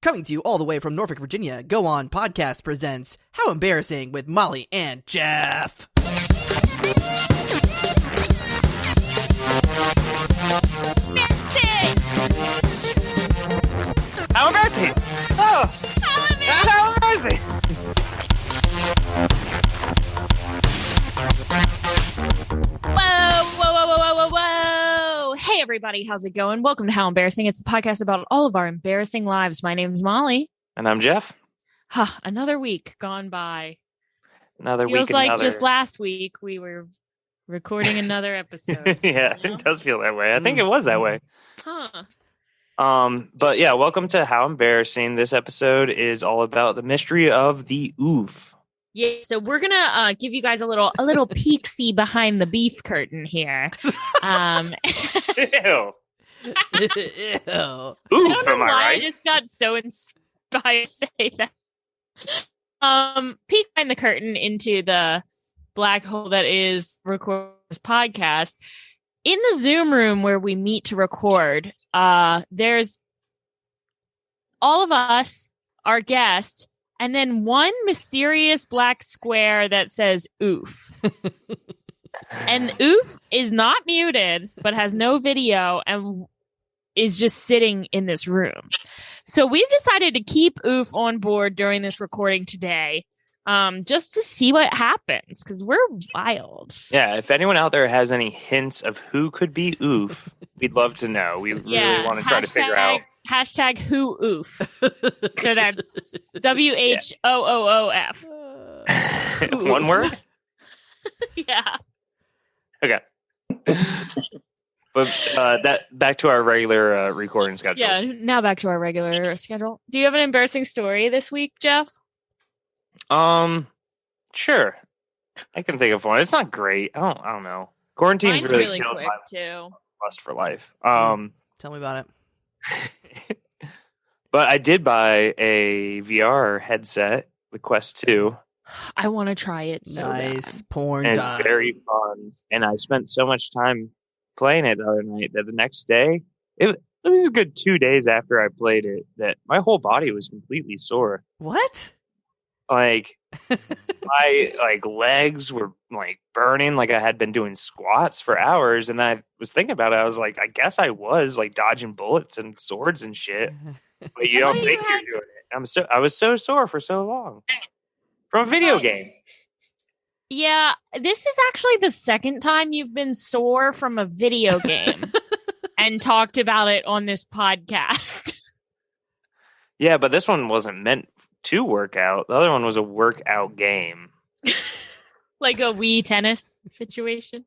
Coming to you all the way from Norfolk, Virginia, Go On Podcast presents How Embarrassing with Molly and Jeff. How embarrassing! Oh! How embarrassing! Whoa. Hey, everybody. How's it going? Welcome to How Embarrassing. It's the podcast about all of our embarrassing lives. My name's Molly. And I'm Jeff. Another week gone by. Feels like just last week we were recording another episode. Yeah, you know? It does feel that way. I think it was that way. But yeah, welcome to How Embarrassing. This episode is all about the mystery of the oof. Yeah, so we're gonna give you guys a little peek-see behind the beef curtain here. Ew. Ew. Oof, I don't know am I why right? I just got so inspired to say that. Peek behind the curtain into the black hole that is Record this podcast. In the Zoom room where we meet to record, there's all of us, our guest, and then one mysterious black square that says oof. And oof is not muted, but has no video and is just sitting in this room. So we've decided to keep oof on board during this recording today, just to see what happens, because we're wild. Yeah, if anyone out there has any hints of who could be oof, we'd love to know. We really want to try to figure out. Hashtag who oof. So that's WHOOOF. One word? Yeah. Okay. But back to our regular recording schedule. Yeah, now back to our regular schedule. Do you have an embarrassing story this week, Jeff? Sure. I can think of one. It's not great. I don't know. Quarantine's Mine's really killed quick my too. lust for life. Tell me about it. But I did buy a VR headset, the Quest 2. I want to try it so Nice bad. porn And time. it's very fun. And I spent so much time playing it the other night that the next day, it was a good 2 days after I played it, that my whole body was completely sore. What? Like, my legs were burning, like I had been doing squats for hours. And then I was thinking about it. I was like, I guess I was dodging bullets and swords and shit. But you don't think you're doing it. I was so sore for so long from a video game. Yeah, this is actually the second time you've been sore from a video game and talked about it on this podcast. Yeah, but this one wasn't meant to work out. The other one was a workout game. Like a Wii tennis situation?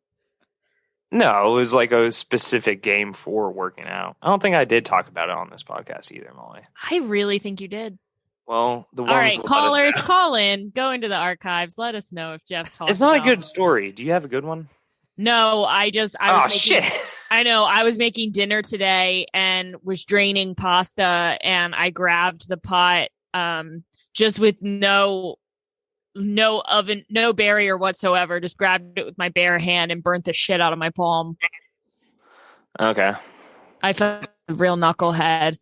No, it was like a specific game for working out. I don't think I did talk about it on this podcast either, Molly. I really think you did. Well, the All ones right, will callers, let us know. call in. Go into the archives. Let us know if Jeff talked It's not a about good story. Do you have a good one? No, I was making, shit. I know. I was making dinner today and was draining pasta, and I grabbed the pot just with no oven, no barrier whatsoever. Just grabbed it with my bare hand and burnt the shit out of my palm. Okay. I felt a real knucklehead.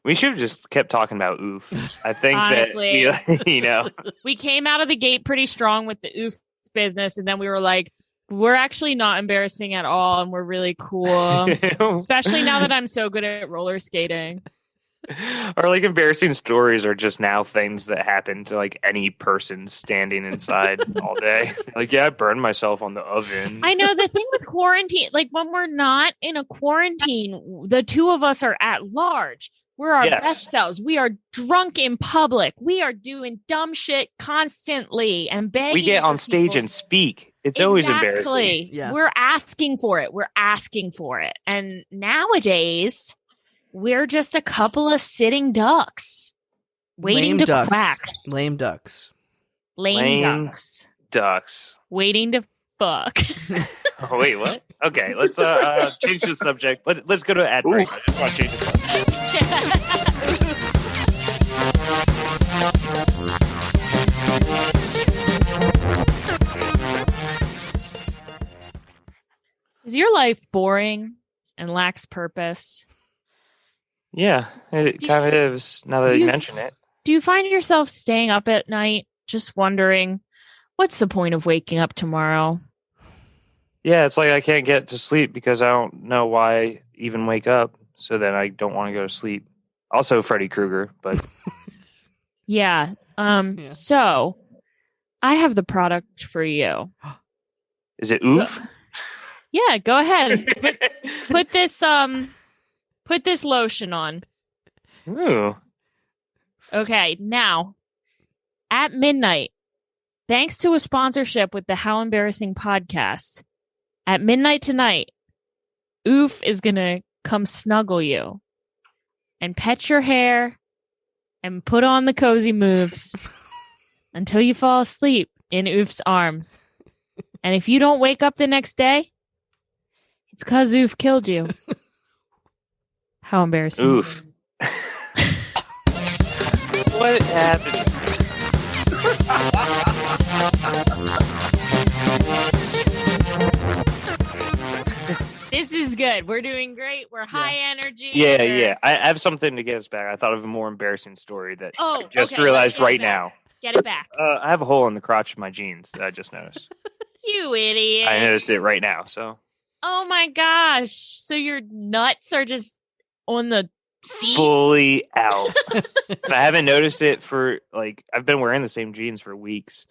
We should have just kept talking about oof. I think Honestly. that, We came out of the gate pretty strong with the oof business, and then we were like, we're actually not embarrassing at all, and we're really cool. Especially now that I'm so good at roller skating. Our embarrassing stories are just now things that happen to any person standing inside all day. I burned myself on the oven. I know the thing with quarantine, when we're not in a quarantine, the two of us are at large. We're our best selves. We are drunk in public. We are doing dumb shit constantly and begging. We get on for stage people. and speak. It's always embarrassing. Yeah. We're asking for it. And nowadays, we're just a couple of sitting ducks waiting Lame to ducks. quack. Lame ducks. Lame ducks. Waiting to fuck. Oh, wait, what? Okay, let's change the subject. Let's go to ad break. I just want to change the subject. Is your life boring and lacks purpose? Yeah, it kind of is, now that you mention it. Do you find yourself staying up at night just wondering, what's the point of waking up tomorrow? Yeah, it's like I can't get to sleep because I don't know why I even wake up. So then I don't want to go to sleep. Also Freddy Krueger, but... Yeah. So I have the product for you. Is it Oof? Yeah, go ahead. Put this lotion on. Ooh. Okay, now at midnight, thanks to a sponsorship with the How Embarrassing podcast, at midnight tonight, Oof is gonna come snuggle you and pet your hair and put on the cozy moves until you fall asleep in Oof's arms. And if you don't wake up the next day, it's because Oof killed you. How embarrassing. Oof. What happened? This is good. We're doing great. We're high energy. Yeah. I have something to get us back. I thought of a more embarrassing story that I just realized right now. Get it back. I have a hole in the crotch of my jeans that I just noticed. You idiot. I noticed it right now, so. Oh my gosh. So your nuts are just on the seat? Fully out. I haven't noticed it for, I've been wearing the same jeans for weeks.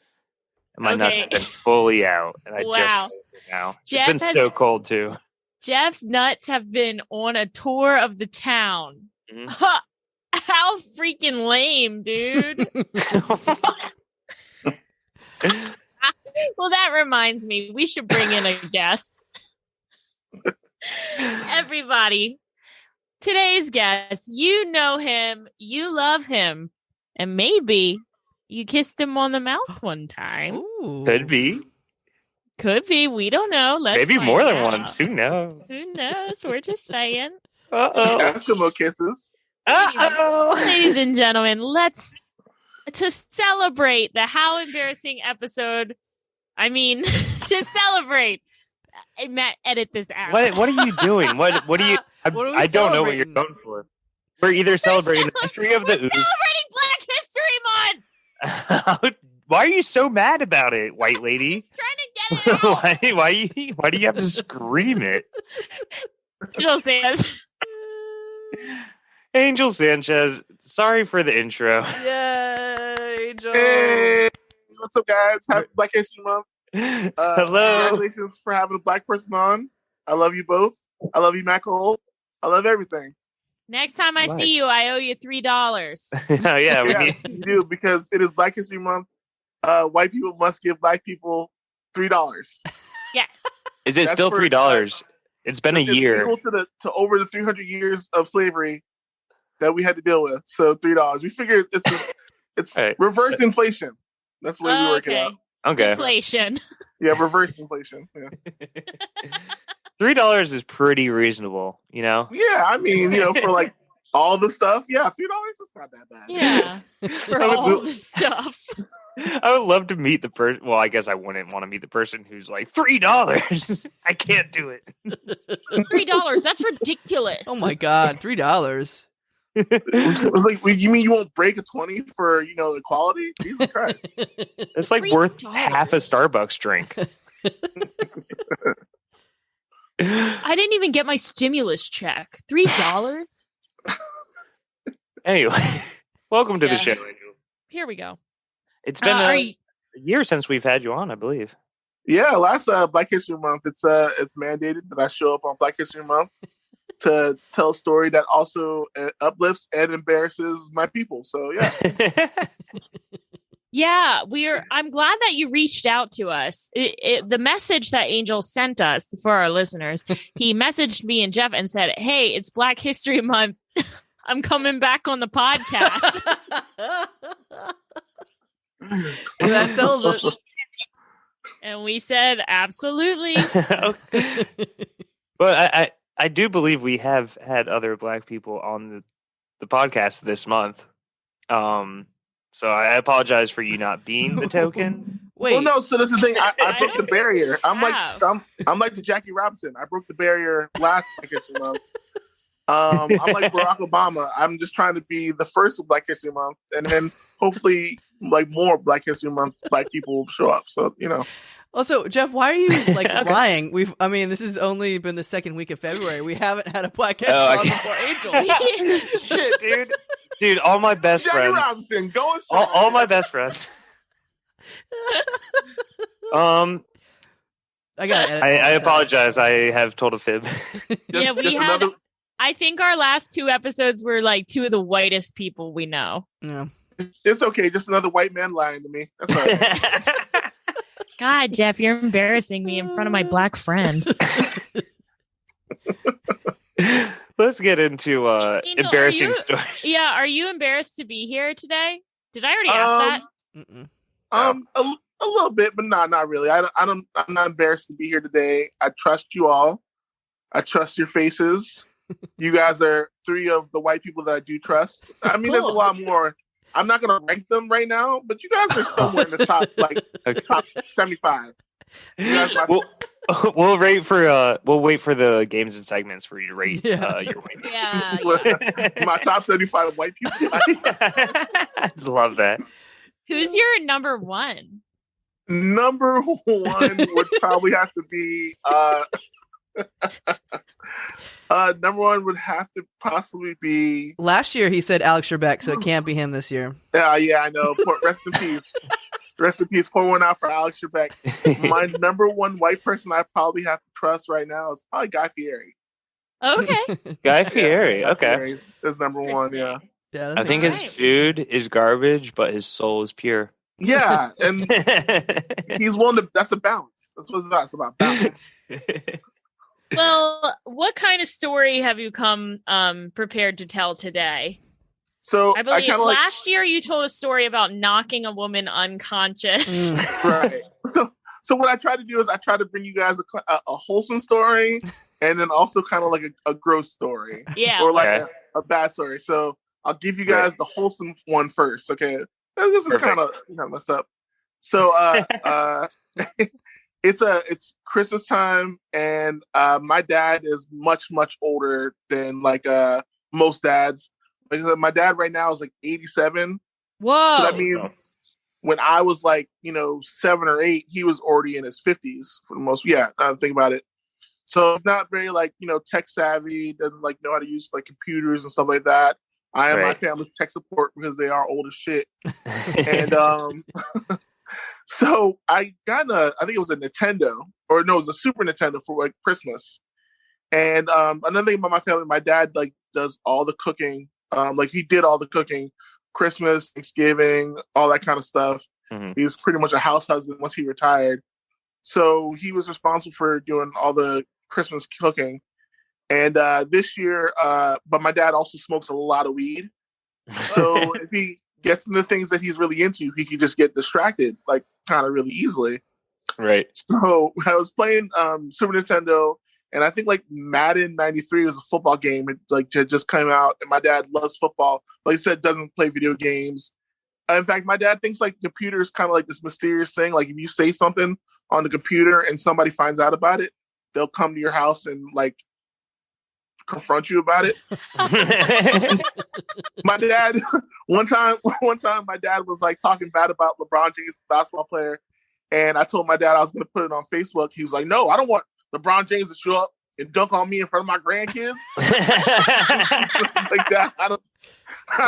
And my nuts have been fully out. And I just noticed it now. It's been so cold, too. Jeff's nuts have been on a tour of the town. Mm-hmm. How freaking lame, dude. Well, that reminds me, we should bring in a guest. Everybody, today's guest, you know him, you love him, and maybe you kissed him on the mouth one time. Ooh. Could be. Could be. We don't know. Maybe more than once. Who knows? Who knows? We're just saying. Uh-oh. Eskimo kisses. Uh-oh. Ladies and gentlemen, to celebrate the How Embarrassing episode. I mean, to celebrate. Matt, edit this out. What are you doing? What do you? I don't know what you're going for. We're either celebrating the history of the Oof. Celebrating Black History Month. Why are you so mad about it, white lady? Trying to get it out. why do you have to scream it? Angel Sanchez. Angel Sanchez. Sorry for the intro. Yay, Angel. Hey, what's up, guys? Happy Black History Month. Hello. Congratulations for having a black person on. I love you both. I love you, Matt Cole. I love everything. Next time I see you, I owe you $3. Oh, yeah, yes, you do, because it is Black History Month. White people must give black people $3. Yes. Is it still $3? It's been a year. Equal to over the 300 years of slavery that we had to deal with. So $3. We figured it's right. Reverse inflation. That's the way we work it out. Okay. Deflation. Yeah, reverse inflation. Yeah. $3 is pretty reasonable, you know? Yeah, I mean, for all the stuff, yeah, $3 is not that bad. Yeah. For all the stuff. I would love to meet the person. Well, I guess I wouldn't want to meet the person who's like, $3. I can't do it. $3. That's ridiculous. Oh my God, $3. It's like, you mean you won't break a 20 for equality? Jesus Christ! It's like $3. worth half a Starbucks drink. I didn't even get my stimulus check. $3? Anyway, welcome to the show, Angel. Here we go. It's been a year since we've had you on, I believe. Yeah, last Black History Month, it's mandated that I show up on Black History Month to tell a story that also uplifts and embarrasses my people. So yeah. Yeah, I'm glad that you reached out to us. The message that Angel sent us for our listeners, he messaged me and Jeff and said, "Hey, it's Black History Month. I'm coming back on the podcast." That sells it. And we said, absolutely. But I do believe we have had other Black people on the podcast this month. So I apologize for you not being the token. Wait. Well, no. So this is the thing. I broke the barrier. I'm like the Jackie Robinson. I broke the barrier last Black History Month. I'm like Barack Obama. I'm just trying to be the first of Black History Month, and then hopefully, like more Black History Month, Black people will show up. So Also, Jeff, why are you lying? This has only been the second week of February. We haven't had a Black History Month before Angel. Shit, dude, all my best Jackie friends, Robinson, going all my best friends. I gotta edit. I apologize. I have told a fib. Yeah, we had. I think our last 2 episodes were like 2 of the whitest people we know. Yeah. It's okay. Just another white man lying to me. That's all right. God, Jeff, you're embarrassing me in front of my black friend. Let's get into embarrassing stories. Yeah, are you embarrassed to be here today? Did I already ask that? A little bit, but not really. I'm not embarrassed to be here today. I trust you all. I trust your faces. You guys are 3 of the white people that I do trust. I mean, There's a lot more. I'm not going to rank them right now, but you guys are somewhere in the top, top 75. We'll wait for the games and segments for you to rate your white people. Yeah. My top 75 white people. I love that. Who's your number 1? Number 1 would probably have to be number 1 would have to possibly be. Last year he said Alex Trebek, so it can't be him this year. Yeah, I know. Rest in peace. Rest in peace. Pour one out for Alex Trebek. My number 1 white person I probably have to trust right now is probably Guy Fieri. Okay. Guy Fieri. Guy Okay. Fieri is number 1. Yeah. Yeah, I think his food is garbage, but his soul is pure. Yeah, and he's willing to. That's a balance. That's what it's about. It's about balance. Well, what kind of story have you come prepared to tell today? So I believe last year you told a story about knocking a woman unconscious. Right. So what I try to do is I try to bring you guys a wholesome story, and then also kind of like a gross story. Yeah. Or like a bad story. So I'll give you guys the wholesome one first. Okay. This is kind of messed up. So it's Christmas time, and my dad is much older than most dads. Like, my dad right now is like 87. Whoa! So that means when I was 7 or 8, he was already in his 50s for the most. Yeah, think about it. So it's not very tech savvy. Doesn't know how to use computers and stuff like that. I am my family's tech support because they are old as shit. And so I got I think it was a Nintendo, or no, it was a Super Nintendo for Christmas. And another thing about my family, my dad does all the cooking. He did all the cooking, Christmas, Thanksgiving, all that kind of stuff. Mm-hmm. He's pretty much a house husband once he retired. So he was responsible for doing all the Christmas cooking. And this year, but my dad also smokes a lot of weed. So if he gets into things that he's really into, he can just get distracted, kind of really easily. Right. So I was playing Super Nintendo, and I think Madden 93 was a football game. It just came out, and my dad loves football. Like I said, doesn't play video games. In fact, my dad thinks computer is kind of this mysterious thing. If you say something on the computer and somebody finds out about it, they'll come to your house and confront you about it. My dad, one time, my dad was talking bad about LeBron James, basketball player, and I told my dad I was going to put it on Facebook. He was like, "No, I don't want LeBron James to show up and dunk on me in front of my grandkids." Like that. I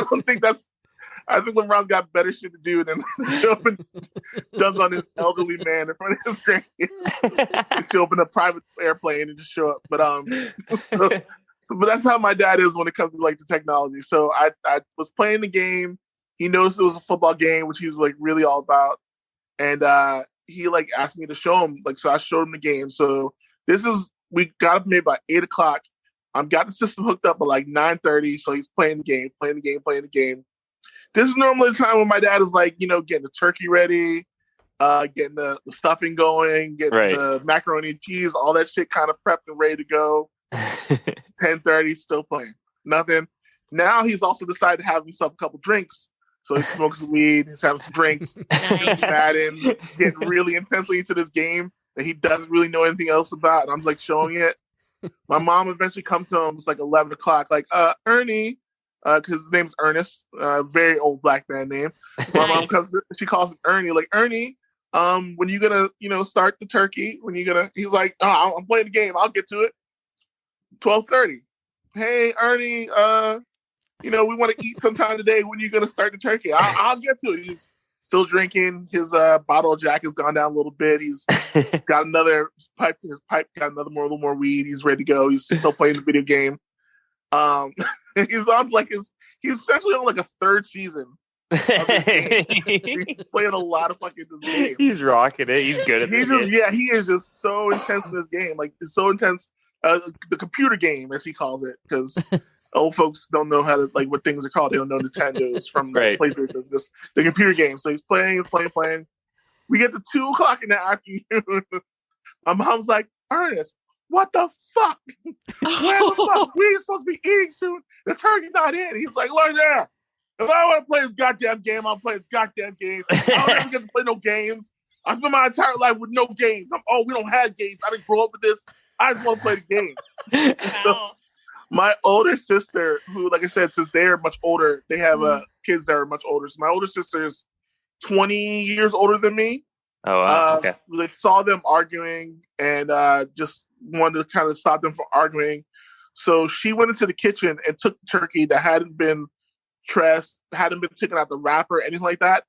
don't think that's. I think LeBron's got better shit to do than show up and dunk on this elderly man in front of his grandkids. Show up in a private airplane and just show up. But but that's how my dad is when it comes to the technology. So I was playing the game. He noticed it was a football game, which he was really all about. And he asked me to show him. So I showed him the game. So we got up maybe about 8:00. Got the system hooked up at 9:30. So he's playing the game. This is normally the time when my dad is getting the turkey ready, getting the stuffing going, getting the macaroni and cheese, all that shit kind of prepped and ready to go. 10:30, still playing. Nothing. Now he's also decided to have himself a couple drinks. So he smokes some weed, he's having some drinks, Madden, getting really intensely into this game that he doesn't really know anything else about. And I'm showing it. My mom eventually comes home. It's like 11 o'clock. Like, Ernie, because his name's Ernest, very old black man name. My mom comes. She calls him Ernie. Like, Ernie, when you gonna, start the turkey? When you gonna? He's like, oh, I'm playing the game. I'll get to it. 12:30. Hey, Ernie, we want to eat sometime today. When you gonna start the turkey? I'll get to it. He's still drinking. His bottle of Jack has gone down a little bit. He's got another pipe. His pipe got a little more weed. He's ready to go. He's still playing the video game. He's on he's essentially on like a third season. He's playing a lot of fucking games. He's rocking it. He's good at it. He is just so intense in this game. Like, it's so intense. The computer game, as he calls it, because old folks don't know how to, like, what things are called. They don't know Nintendos from PlayStation. It's just the computer game. So he's playing. We get to 2 o'clock in the afternoon. My mom's like, Ernest, what the fuck? Where the fuck? We're supposed to be eating soon. The turkey's not in. He's like, look there. If I want to play this goddamn game, I'll play this goddamn game. I don't ever get to play no games. I spent my entire life with no games. We don't have games. I didn't grow up with this. I just want to play the game. Wow. So, my older sister, who, like I said, since they're much older, they have kids that are much older. So my older sister is 20 years older than me. Oh, wow. Okay. They saw them arguing and just wanted to kind of stop them from arguing. So she went into the kitchen and took the turkey that hadn't been trussed, hadn't been taken out the wrapper, anything like that.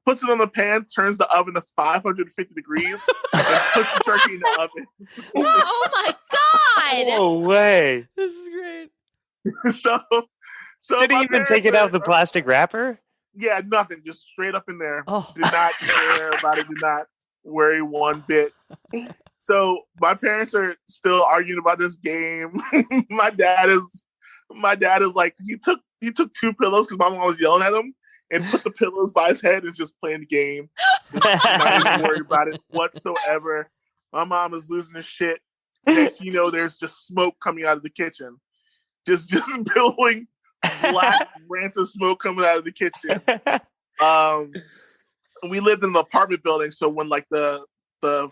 Puts it on the pan, turns the oven to 550 degrees, and puts the turkey in the oven. Oh my God! No way. This is great. So did he even take it out of the plastic wrapper? Yeah, nothing. Just straight up in there. Oh. Did not care about it. Did not worry one bit. So my parents are still arguing about this game. My dad is like, he took 2 pillows because my mom was yelling at him, and put the pillows by his head and just playing the game. Not even worried about it whatsoever. My mom is losing her shit. Next thing you know, there's just smoke coming out of the kitchen. Just billowing black rancid smoke coming out of the kitchen. We lived in an apartment building, so when like the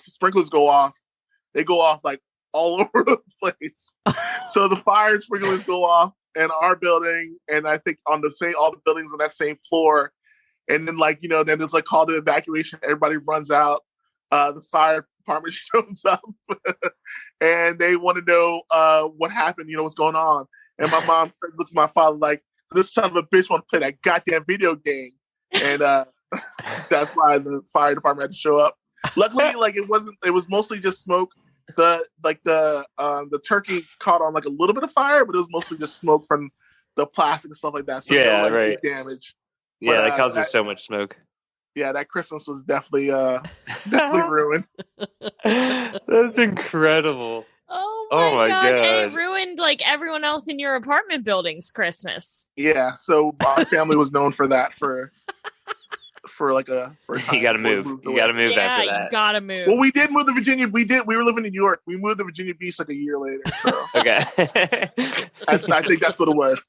sprinklers go off, they go off like all over the place. So the fire sprinklers go off in our building, and I think on all the buildings on that same floor. And then then there's like call to evacuation. Everybody runs out. The fire department shows up, and they want to know what happened. What's going on. And my mom looks at my father like, this son of a bitch want to play that goddamn video game. And that's why the fire department had to show up. Luckily, it was mostly just smoke. The turkey caught on like a little bit of fire, but it was mostly just smoke from the plastic and stuff like that. So big damage. Yeah, that causes so much smoke. Yeah, that Christmas was definitely ruined. That's incredible. Oh my God. And it ruined like everyone else in your apartment building's Christmas. Yeah, so our family was known for that for you gotta move. You gotta move after that. Yeah, you gotta move. Well, we did move to Virginia. We were living in New York. We moved to Virginia Beach like a year later. So. Okay. I think that's what it was.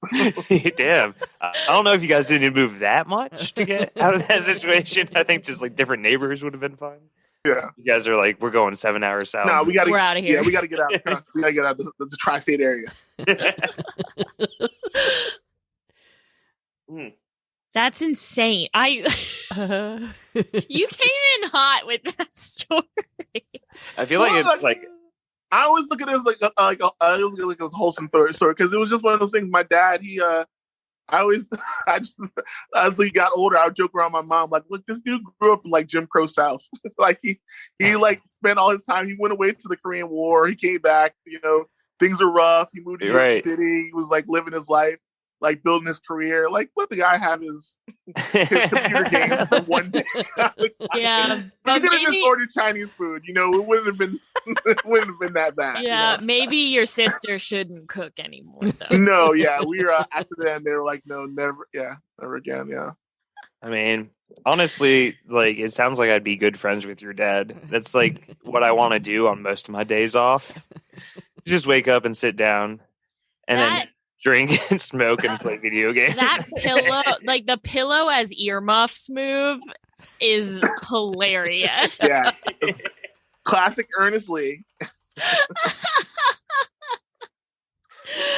Damn. I don't know if you guys didn't move that much to get out of that situation. I think just like different neighbors would have been fine. Yeah. You guys are like, we're going 7 hours south. No, we're out of here. Yeah, we gotta get out. We gotta get out of the tri-state area. That's insane. You came in hot with that story. I feel like it's like I always look at it as like I always look at it like a wholesome story because it was just one of those things. My dad, as he got older, I would joke around my mom like, "Look, this dude grew up in like Jim Crow South. Like he like spent all his time. He went away to the Korean War. He came back. Things are rough. He moved to New York City. He was like living his life." Like building his career, like let the guy have his computer games for one day. Yeah, but he could have just ordered Chinese food. It wouldn't have been that bad. Yeah, maybe your sister shouldn't cook anymore. Though. No, yeah, we were after that. And they were like, no, never again. Yeah. I mean, honestly, like it sounds like I'd be good friends with your dad. That's like what I want to do on most of my days off. Just wake up and sit down, and then drink and smoke and play video games. That pillow, like the pillow as earmuffs move, is hilarious. Yeah. Classic Ernest Lee.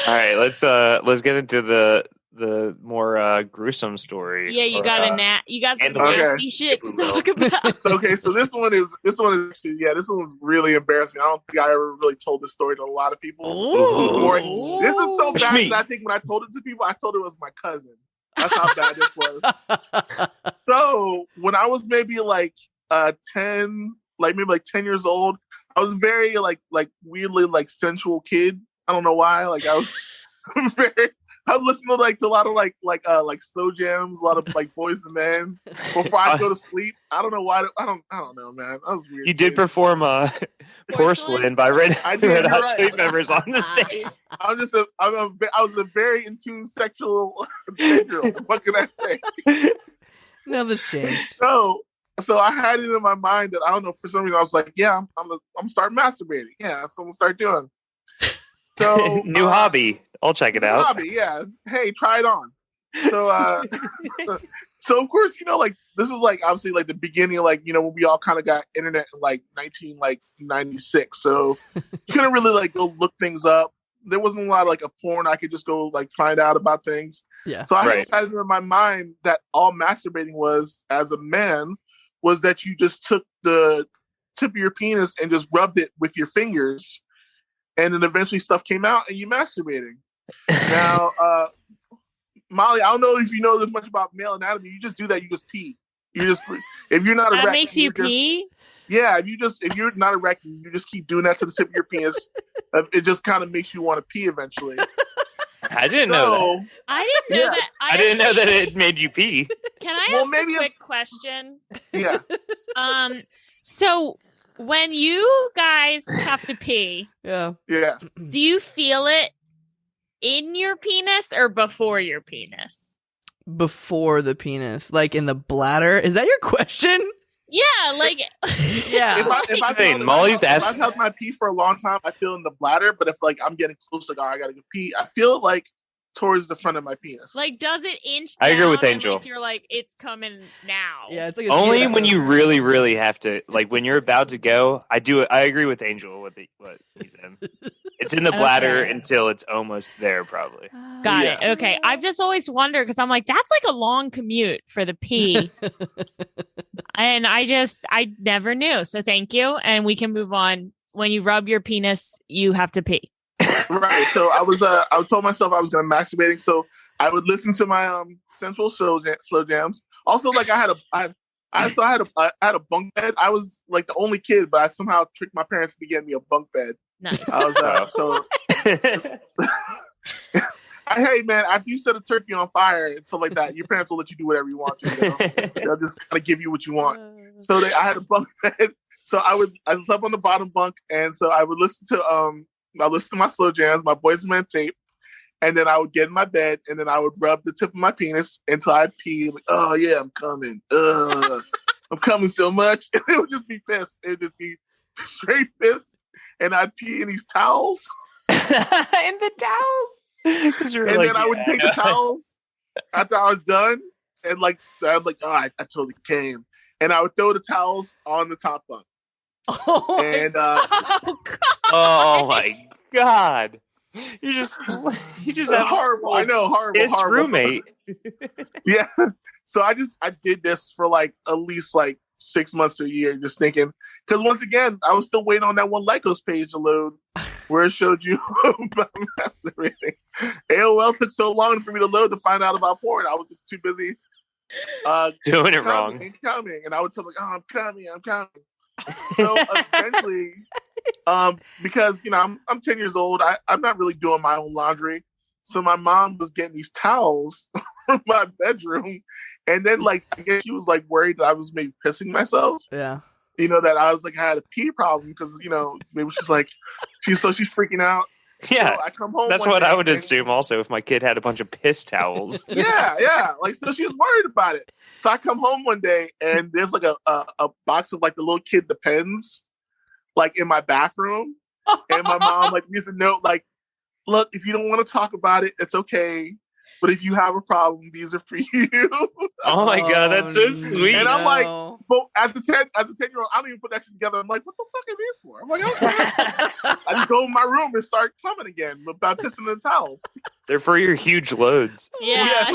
All right, let's get into the more gruesome story. Yeah, you got some nasty shit to talk about. Okay, so this one is actually, this one was really embarrassing. I don't think I ever really told this story to a lot of people. Ooh. This is so bad that I think when I told it to people, I told it was my cousin. That's how bad this was. So when I was maybe like 10, maybe 10 years old, I was very like weirdly like sensual kid. I don't know why. Like I was very. I listened to a lot of slow jams, a lot of like Boys and Men before I go to sleep. I don't know why. I don't know, man. That was weird. You did perform Porcelain by Red Hot Chili Peppers on the stage. I was a very in tune sexual 10-year-old. What can I say? Nothing's changed. So I had it in my mind that I don't know, for some reason I was like, yeah, I'm gonna start masturbating. Yeah, that's what I'm gonna start doing. So new hobby. I'll check it out. Hobby, yeah. Hey, try it on. So, so of course, this is like obviously like the beginning, like when we all kind of got internet in like 1996. So you couldn't really like go look things up. There wasn't a lot of like a porn I could just go like find out about things. Yeah. So I decided in my mind that all masturbating was, as a man, was that you just took the tip of your penis and just rubbed it with your fingers, and then eventually stuff came out and you masturbating. Now, Molly, I don't know if you know this much about male anatomy. You just do that. You just pee. If you're not erect, that makes you pee. Yeah, if you're not erect, you just keep doing that to the tip of your penis. It just kind of makes you want to pee eventually. I didn't know that. I didn't know that. I didn't know that it made you pee. Can I ask a quick question? Yeah. So when you guys have to pee, yeah, do you feel it in your penis or before your penis? Before the penis, like in the bladder. Is that your question? Yeah, like yeah. If I've held my pee for a long time, I feel in the bladder. But if like I'm getting close, like I gotta go pee, I feel like towards the front of my penis. Like, does it inch? I agree with Angel. Like, you're like, it's coming now. Yeah, it's like only when you really, really have to. Like when you're about to go, I do it. I agree with Angel what he's in. It's in the bladder until it's almost there, probably. Got it. Okay, I've just always wondered because I'm like, that's like a long commute for the pee, and I never knew. So thank you, and we can move on. When you rub your penis, you have to pee. Right. So I told myself I was going to masturbating. So I would listen to my sensual slow jams. Also, like I had a bunk bed. I was like the only kid, but I somehow tricked my parents to get me a bunk bed. Nice. I was hey man, after you set a turkey on fire and stuff like that, your parents will let you do whatever you want to. They'll just kind of give you what you want. So I had a bunk bed. So I slept on the bottom bunk, and so I would listen to my slow jams, my Boys and Men tape, and then I would get in my bed, and then I would rub the tip of my penis until I'd pee. Like, oh yeah, I'm coming. I'm coming so much. And it would just be piss. It would just be straight piss, and I'd pee in these towels. In the towels. And then I would take the towels after I was done, and like I'm like, oh, I totally came, and I would throw the towels on the top bunk. Oh my god! You just have horrible. I know, horrible roommate. Yeah. So I did this for like at least like 6 months to a year, just thinking, because once again, I was still waiting on that one Lycos page to load where it showed you about masturbating. AOL took so long for me to load to find out about porn. I was just too busy doing it wrong. Coming, and I would tell like, oh, I'm coming. So eventually, because I'm 10 years old, I'm not really doing my own laundry. So my mom was getting these towels from my bedroom, and then like I guess she was like worried that I was maybe pissing myself. Yeah. That I was like I had a pee problem because maybe she's freaking out. Yeah, so I come home. That's what I would assume. Also, if my kid had a bunch of piss towels. yeah. Like so, she's worried about it. So I come home one day and there's like a box of like the little kid Depends, like in my bathroom, and my mom like leaves a note like, "Look, if you don't want to talk about it, it's okay. but if you have a problem, these are for you. Oh my god, that's so sweet. And I'm like, but as a 10-year-old, I don't even put that shit together. I'm like, what the fuck are these for? I'm like, okay. I just go in my room and start coming again about pissing in the towels. They're for your huge loads. Yeah.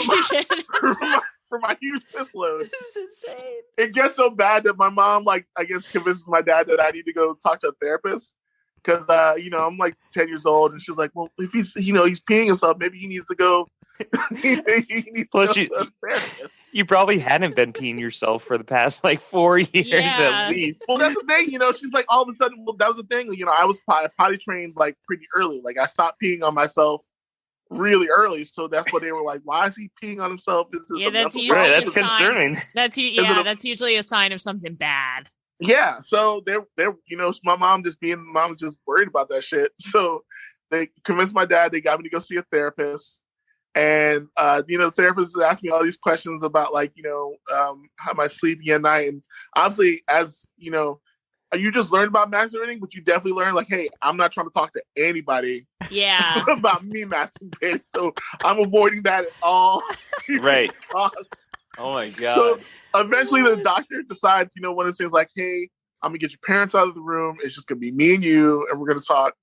For my huge piss load. This is insane. It gets so bad that my mom, like, I guess convinces my dad that I need to go talk to a therapist. Because, I'm like 10 years old, and she's like, well, if he's, he's peeing himself, maybe he needs to go. Plus, you probably hadn't been peeing yourself for the past, like, 4 years at least. Well, that's the thing, she's like, all of a sudden, well, that was the thing. I was potty trained, like, pretty early. Like, I stopped peeing on myself really early, so that's what they were like, why is he peeing on himself? That's concerning. That's usually a sign of something bad. Yeah, so they're my mom just worried about that shit. So they convinced my dad. They got me to go see a therapist, and the therapist asked me all these questions about, like, how am I sleeping at night, and obviously, as you just learned about masturbating, but you definitely learned, like, hey, I'm not trying to talk to anybody about me masturbating. So I'm avoiding that at all. Right. costs. Oh, my God. So eventually the doctor decides, one of the things, like, hey, I'm going to get your parents out of the room. It's just going to be me and you, and we're going to talk.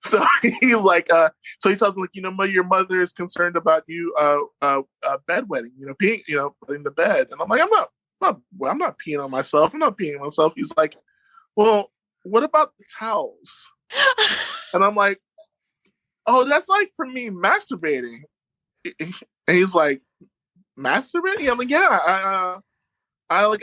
So he's like, so he tells me, like, your mother is concerned about you bedwetting, peeing, in the bed. And I'm like, I'm not peeing on myself. I'm not peeing on myself. He's like, well, what about the towels? And I'm like, oh, that's like for me masturbating. And he's like, masturbating? I'm like, yeah, I'm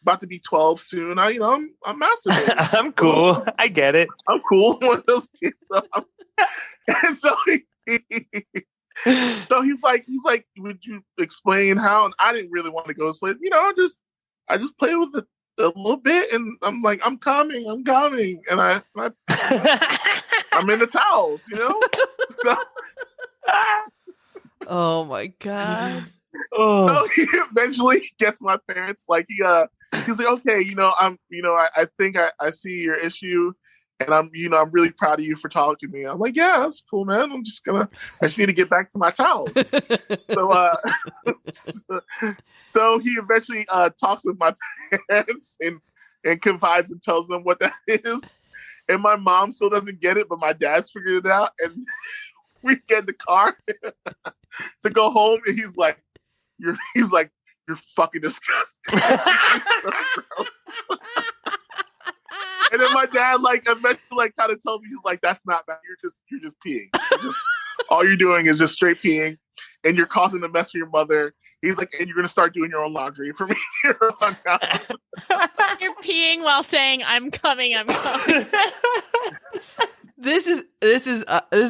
about to be 12 soon. I'm masturbating. I'm cool. I get it. I'm cool. One of those kids. And so so he's like, would you explain how? And I didn't really want to go explain. I just play with it a little bit, and I'm like, I'm coming, and I'm in the towels, So, oh my god. So he eventually gets my parents. Like, he's like, okay, I think I see your issue. And I'm really proud of you for talking to me. I'm like, yeah, that's cool, man. I just need to get back to my towels. So he eventually talks with my parents and confides and tells them what that is. And my mom still doesn't get it, but my dad's figured it out. And we get in the car to go home, and he's like, you're fucking disgusting. And then my dad, like, eventually, like, kind of told me, he's like, that's not bad. You're just peeing. All you're doing is just straight peeing, and you're causing a mess for your mother. He's like, and you're going to start doing your own laundry from here on out. You're peeing while saying, I'm coming. This is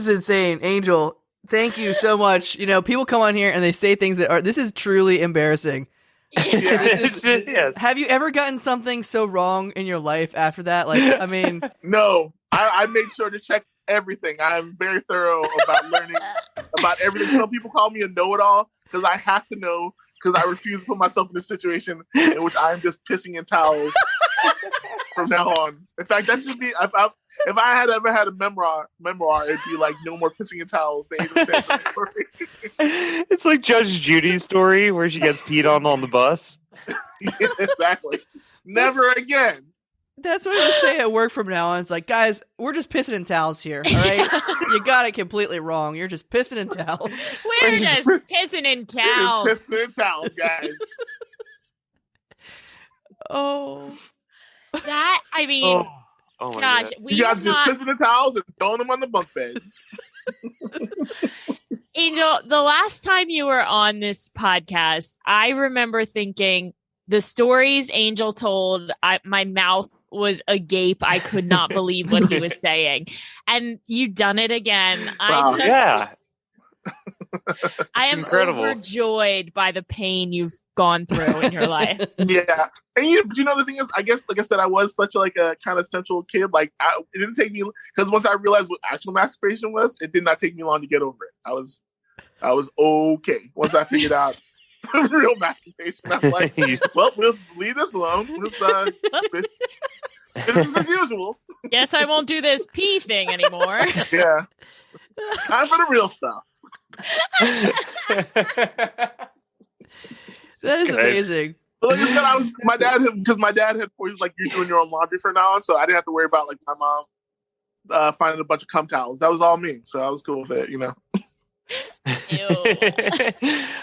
insane. Angel, thank you so much. People come on here and they say things this is truly embarrassing. Yes. Have you ever gotten something so wrong in your life after that? Like, I mean, no. I made sure to check everything. I'm very thorough about learning about everything. Some people call me a know-it-all because I have to know, because I refuse to put myself in a situation in which I'm just pissing in towels from now on. In fact, that should be if I had ever had a memoir, it'd be like, no more pissing in towels. It's like Judge Judy's story where she gets peed on the bus. Yeah, exactly. Never again. That's what I say at work from now on. It's like, guys, we're just pissing in towels here, all right? You got it completely wrong. You're just pissing in towels. We're just pissing in towels. We're just pissing in towels, guys. Oh. That, I mean... Oh my gosh, God. You guys just pissing the towels and throwing them on the bunk bed. Angel, the last time you were on this podcast, I remember thinking the stories Angel told, my mouth was agape. I could not believe what he was saying. And you done it again. Wow. I am incredible. Overjoyed by the pain you've gone through in your life. Yeah. And the thing is, I guess, like I said, I was such a kind of central kid. Like, it didn't take me, because once I realized what actual masturbation was, it did not take me long to get over it. I was okay. Once I figured out real masturbation, I'm like, well, we'll leave this alone. This is as usual. Guess I won't do this pee thing anymore. Yeah. Time for the real stuff. That is amazing. But like I said, my dad he was like, you're doing your own laundry from now on, so I didn't have to worry about like my mom finding a bunch of cum towels. That was all me, so I was cool with it, you know. Ew.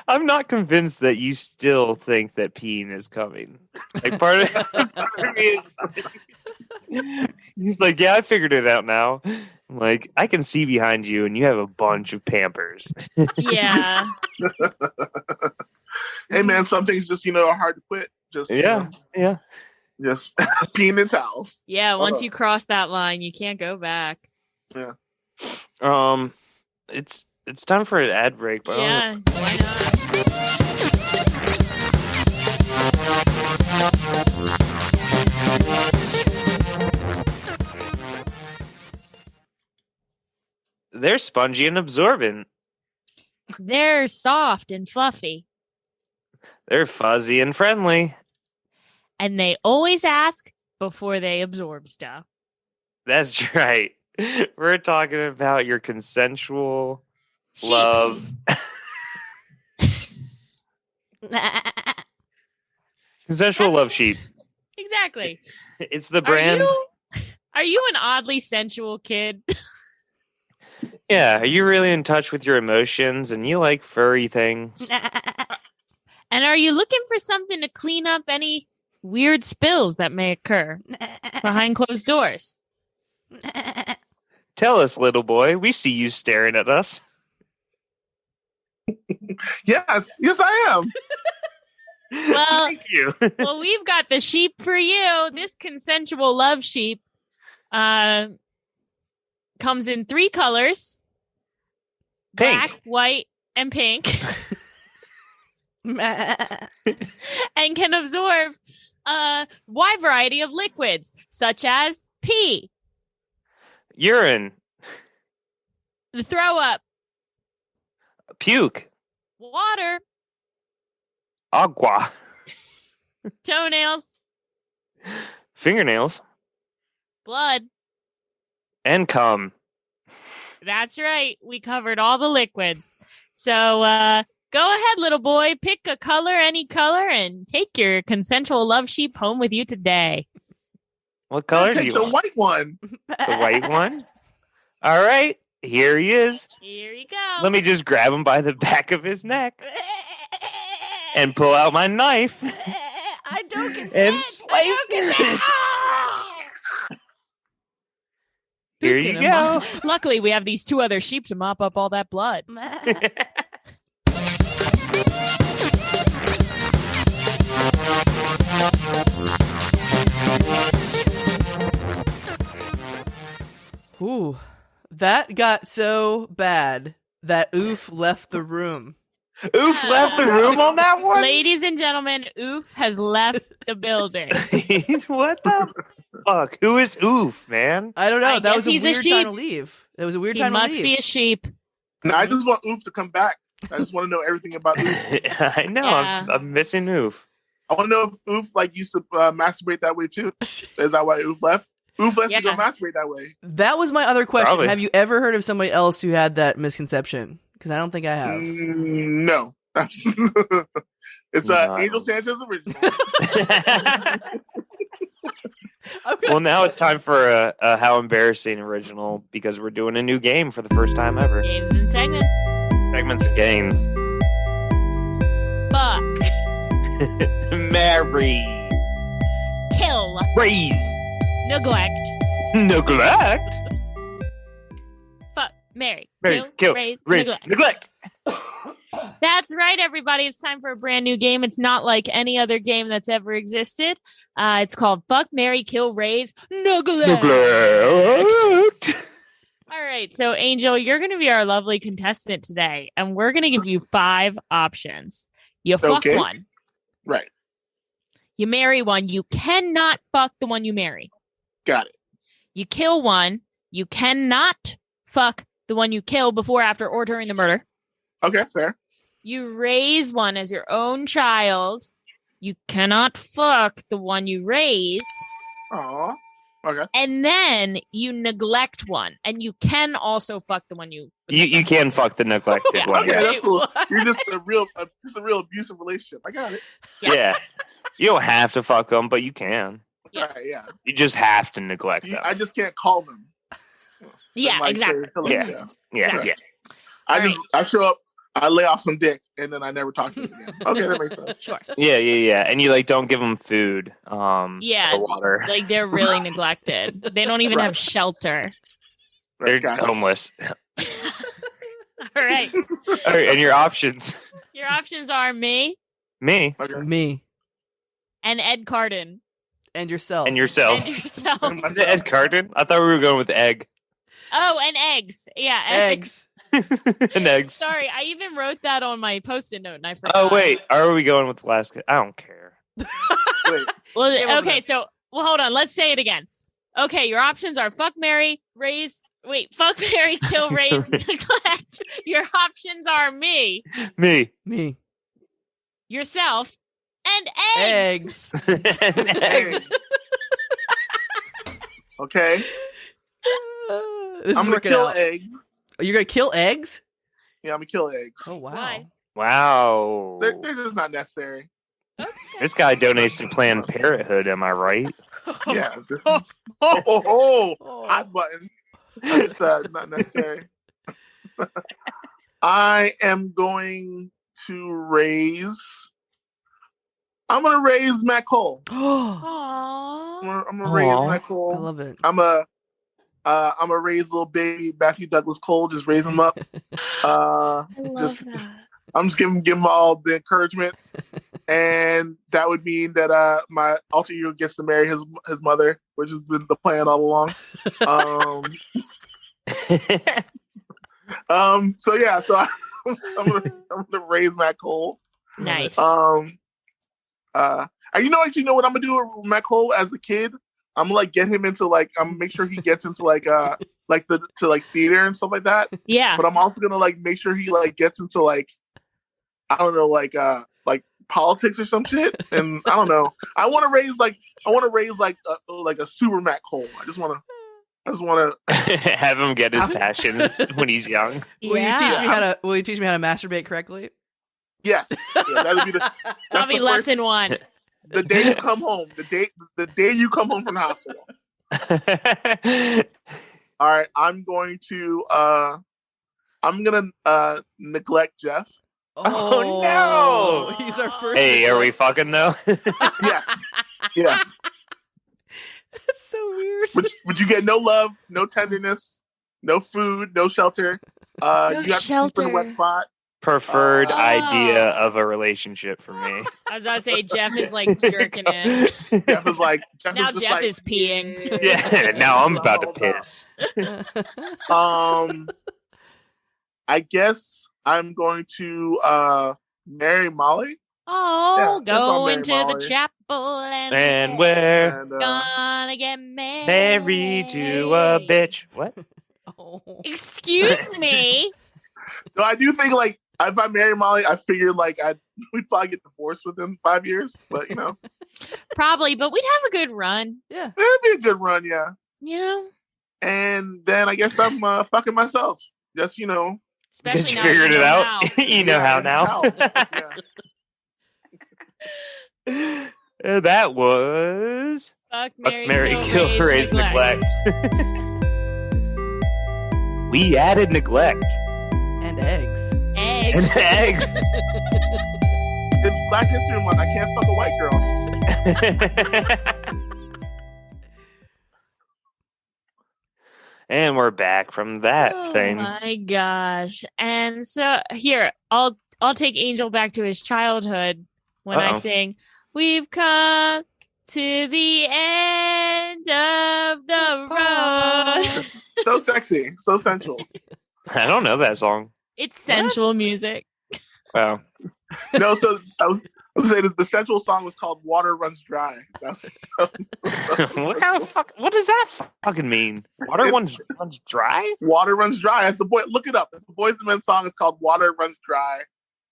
I'm not convinced that you still think that peeing is coming. Like part of me is like, he's like, yeah, I figured it out now. I'm like, I can see behind you, and you have a bunch of Pampers. Yeah. Hey man, some things just are hard to quit. Just yeah. Just peeing in towels. Yeah, once you cross that line, you can't go back. Yeah. It's time for an ad break, but Yeah, why not? they're spongy and absorbent. They're soft and fluffy. They're fuzzy and friendly. And they always ask before they absorb stuff. That's right. We're talking about your consensual Sheep. love. Consensual love sheep. Exactly. It's the brand. Are you an oddly sensual kid? Yeah, are you really in touch with your emotions and you like furry things? And are you looking for something to clean up any weird spills that may occur behind closed doors? Tell us, little boy. We see you staring at us. Yes, I am. Well, Thank you. well, we've got the sheep for you. This consensual love sheep comes in 3 colors: Pink. black, white, and pink. And can absorb a wide variety of liquids, such as pee, Urine. the throw up, Puke. water, Agua. toenails, Fingernails. blood. And cum. That's right. We covered all the liquids. So go ahead, little boy. Pick a color, any color, and take your consensual love sheep home with you today. What color do Take you the want? white one. The white one? All right. Here he is. Here you go. Let me just grab him by the back of his neck and pull out my knife. I don't consent. And I don't consent. Here Who's you gonna go. Luckily, we have these 2 other sheep to mop up all that blood. Ooh, that got so bad that Oof left the room. Oof left the room on that one? Ladies and gentlemen, Oof has left the building. What the fuck? Who is Oof, man? I don't know. I That was guess a he's a weird sheep. time to leave. It was a weird He time must to leave. be a sheep. No, I just want Oof to come back. I just want to know everything about Oof. I know. Yeah. I'm missing Oof. I want to know if Oof used to masturbate that way too. Is that why Oof left? Oof left to go Yeah. masturbate that way. That was my other question. Probably. Have you ever heard of somebody else who had that misconception? Because I don't think I have. No. It's No. Angel Sanchez original. Okay. Well, now it's time for a How Embarrassing original because we're doing a new game for the first time ever. Games and segments. Segments of games. Fuck. Marry. Kill. Raise. Neglect. Neglect. Fuck. Marry. Marry. Kill. Raise. Raise. Neglect. Neglect. That's right, everybody. It's time for a brand new game. It's not like any other game that's ever existed. It's called Fuck, Marry, Kill, Raise, Neglect. Neglect. All right. So, Angel, you're going to be our lovely contestant today, and we're going to give you 5 options. You fuck Okay. one. Right. You marry one. You cannot fuck the one you marry. Got it. You kill one. You cannot fuck the one you kill before, after, or during the murder. Okay, fair. You raise one as your own child. You cannot fuck the one you raise. Aw. Okay. And then you neglect one, and you can also fuck the one you can fuck the neglected one. Okay, that's cool. What? You're just a real abusive relationship. I got it. Yeah. You don't have to fuck them, but you can. Yeah. Right, yeah. You just have to neglect them. I just can't call them. Yeah, Like, exactly. say hello. Yeah. Exactly. I show up, I lay off some dick, and then I never talk to them again. Okay, that makes sense. Sure. Yeah. And you like don't give them food. Yeah, or water. like they're really neglected. They don't even have shelter. They're Gotcha. homeless. All right. All right, and your options. Your options are me Me Okay. Me and Ed Carden. and yourself. and yourself. And yourself. Is it Ed Carden? I thought we were going with egg. Oh, and eggs. Yeah, Eggs. And eggs. Sorry, I even wrote that on my post-it note and I forgot. Oh wait, are we going with Alaska? I don't care. Wait. Well, Yeah, well, okay, so hold on. Let's say it again. Okay, your options are fuck, marry, raise. Wait, fuck, marry, kill, raise, neglect. Your options are me, Me. Me. yourself, and eggs. Eggs. And eggs. Okay. This I'm is gonna working kill out. eggs. You're gonna kill eggs? Yeah, I'm gonna kill eggs. Oh wow. Why? Wow. They're just not necessary. This guy donates to Planned Parenthood, am I right? Yeah. This Oh, hot button. I just not necessary. I am going to raise. I'm gonna raise Matt Cole. I Aww. I'm gonna raise Matt I Cole. love it. I'm a raise little baby Matthew Douglas Cole. Just raise him up. I love Just- that. I'm just give him all the encouragement, and that would mean that my alter ego gets to marry his mother, which has been the plan all along. So yeah, so I'm gonna raise Matt Cole. Nice. And you know what I'm gonna do with Matt Cole as a kid? I'm gonna like get him into like I'm gonna make sure he gets into like theater and stuff like that. Yeah. But I'm also gonna like make sure he like gets into like I don't know like politics or some shit. And I don't know. I want to raise like a super Matt Cole. I just want to have him get his passions when he's young. Will you teach me how to masturbate correctly? Yes. Yeah, that'll be that's Probably the first- lesson one. the day you come home. The day you come home from the hospital. All right, I'm gonna neglect Jeff. Oh, no! He's our first. Hey, are we fucking though? Yes. That's so weird. Would you get no love, no tenderness, no food, no shelter? You have to sleep in a wet spot. Preferred Oh. idea of a relationship for me. I was gonna say Jeff is like jerking in. Jeff is like Now just Jeff like, is peeing. Yeah, now I'm about to piss. I guess I'm going to marry Molly. Oh, Yeah, that's why I'm going to marrying the Molly. chapel And we're And gonna get married. married to a bitch. What? Oh. Excuse me. so I do think like if I marry Molly, I figured like we'd probably get divorced within 5 years. But Probably, but we'd have a good run. Yeah. it'd be a good run, yeah. You know, And then I guess I'm fucking myself. Just Because especially you now figured you it know out. how. You know how now. Yeah. That was Fuck, Fuck, Mary, Mary, kill, Kill, Raise, Neglect. We added neglect And eggs. Eggs. and eggs. It's Black History Month. I can't fuck a white girl. And we're back from that Oh thing. my gosh. And so here, I'll take Angel back to his childhood when I Uh-oh. sing, "We've come to the end of the road." So sexy, so sensual. I don't know that song. It's sensual music. Wow. No, so I was saying that the sensual song was called "Water Runs Dry." What kind of fuck? What does that fucking mean? Water runs dry? Water Runs Dry. It's the boy. Look it up. It's the Boys and Men song. It's called "Water Runs Dry."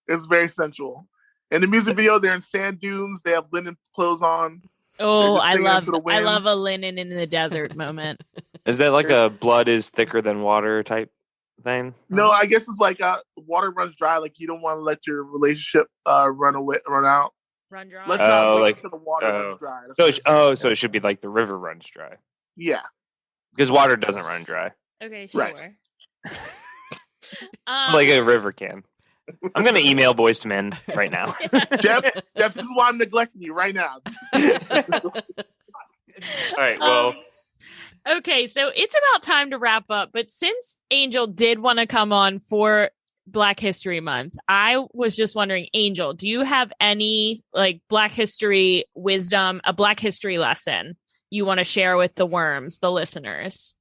It's very sensual. In the music video, they're in sand dunes. They have linen clothes on. Oh, just I singing love to the I love winds. a linen in the desert moment. Is that like a blood is thicker than water type thing? No, I guess it's like water runs dry. Like you don't want to let your relationship run out. Run dry. Let's not wait like- until the water runs dry. That's So what it, it's saying. so it should be like the river runs dry Yeah. because water doesn't run dry Okay, sure. Right. like a river can. I'm gonna email Boys to Men right now. Jeff, this is why I'm neglecting you right now. All right. Well, Okay, so it's about time to wrap up. But since Angel did want to come on for Black History Month, I was just wondering, Angel, do you have any like Black History wisdom, a Black History lesson you want to share with the worms, the listeners?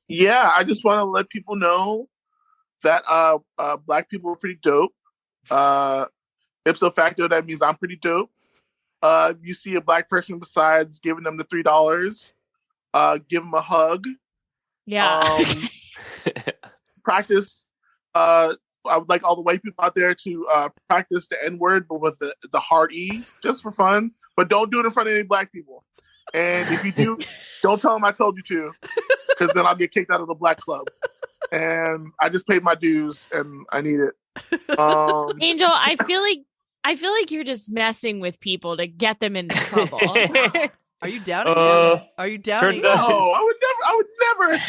Yeah, I just want to let people know that Black people are pretty dope. Ipso facto, that means I'm pretty dope. You see a Black person besides giving them the $3, give them a hug. Yeah. Practice. I would like all the white people out there to practice the N-word, but with the hard E, just for fun. But don't do it in front of any Black people. And if you do, don't tell them I told you to, because then I'll get kicked out of the Black club. And I just paid my dues, and I need it. Angel, I feel like you're just messing with people to get them into trouble. Are you doubting him? Are you doubting turns him? out- No, I would never.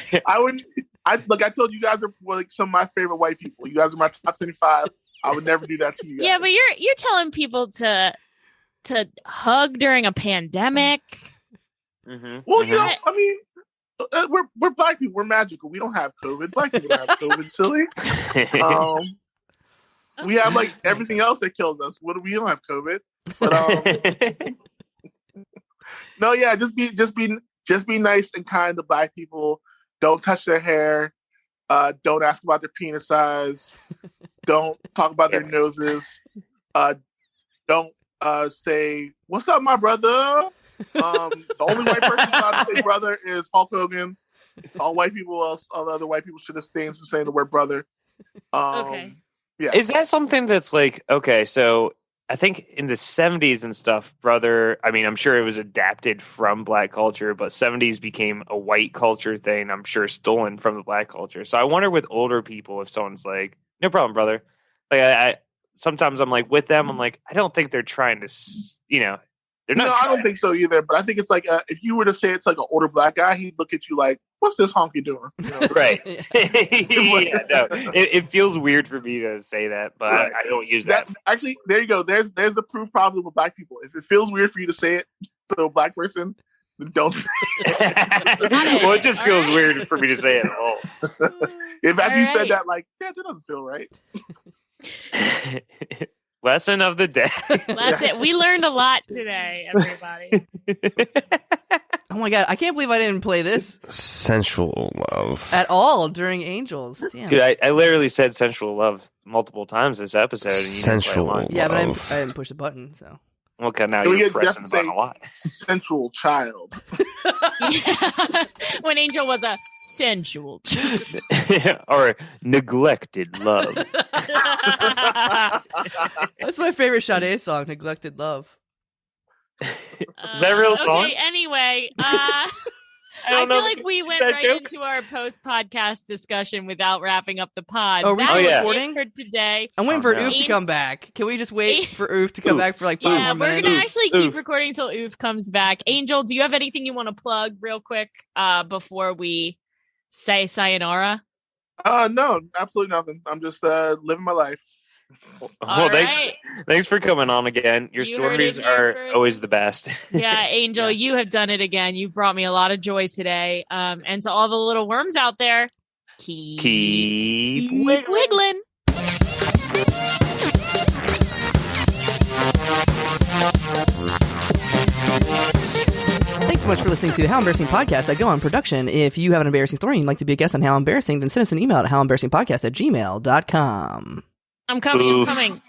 I told you guys are like some of my favorite white people. You guys are my top 75. I would never do that to you guys. Yeah, but you're telling people to hug during a pandemic. Well, you know, I mean, we're Black people. We're magical. We don't have COVID. Black people don't have COVID. Silly. We have like everything else that kills us. We don't have COVID. But no, yeah, just be nice and kind to Black people. Don't touch their hair. Don't ask about their penis size. Don't talk about their noses. Don't say, "What's up, my brother?" The only white person allowed to say brother is Hulk Hogan. All the other white people should abstain from saying the word brother. Okay. Yeah. Is that something that's like, okay, so I think in the 70s and stuff, brother, I mean, I'm sure it was adapted from Black culture, but 70s became a white culture thing, I'm sure stolen from the Black culture. So I wonder with older people if someone's like, no problem, brother. Like, I sometimes I'm like with them, I'm like, I don't think they're trying to, they're not. No, I don't think so either. But I think it's like if you were to say it's like an older Black guy, he'd look at you like, "What's this honky doing?" You know? Right. Yeah, no, it feels weird for me to say that, but Right. I don't use that. Actually, there you go. There's the proof problem with Black people. If it feels weird for you to say it to a Black person, then don't say it. Well, it just feels weird for me to say it at all. If after you said right. that, like, yeah, that doesn't feel right. Lesson of the day. That's it. We learned a lot today, everybody. Oh my god, I can't believe I didn't play this Sensual love. at all during Angels. Damn. Dude, I literally said sensual love multiple times this episode. And you didn't play it Sensual. once. Yeah, but I Love. didn't push the button, so. Okay, now Can we you're get pressing Jeff the to button say a lot. sensual child? Yeah. When Angel was a sensual. Or neglected love. That's my favorite Sade song, Neglected Love. Is that a real song? Okay, anyway, I I don't feel know like we went that right joke. into our post-podcast discussion without wrapping up the pod. Oh, are we That still was it recording? for today. I'm waiting Oh, for no. Oof to come back. Can we just wait for Oof to come Oof. back for like 5 Yeah, more we're minutes? gonna actually keep Oof. recording until Oof comes back. Angel, do you have anything you want to plug real quick before we say sayonara? No, absolutely nothing. I'm just living my life. Well, All thanks, right. thanks for coming on again. Your You heard it stories here are first. always the best. Yeah, Angel, you have done it again. You've brought me a lot of joy today. And to all the little worms out there, Keep wiggling. Thanks so much for listening to the How Embarrassing Podcast at Go On Production. If you have an embarrassing story and you'd like to be a guest on How Embarrassing, then send us an email at howembarrassingpodcast@gmail.com. I'm coming. Oof. I'm coming.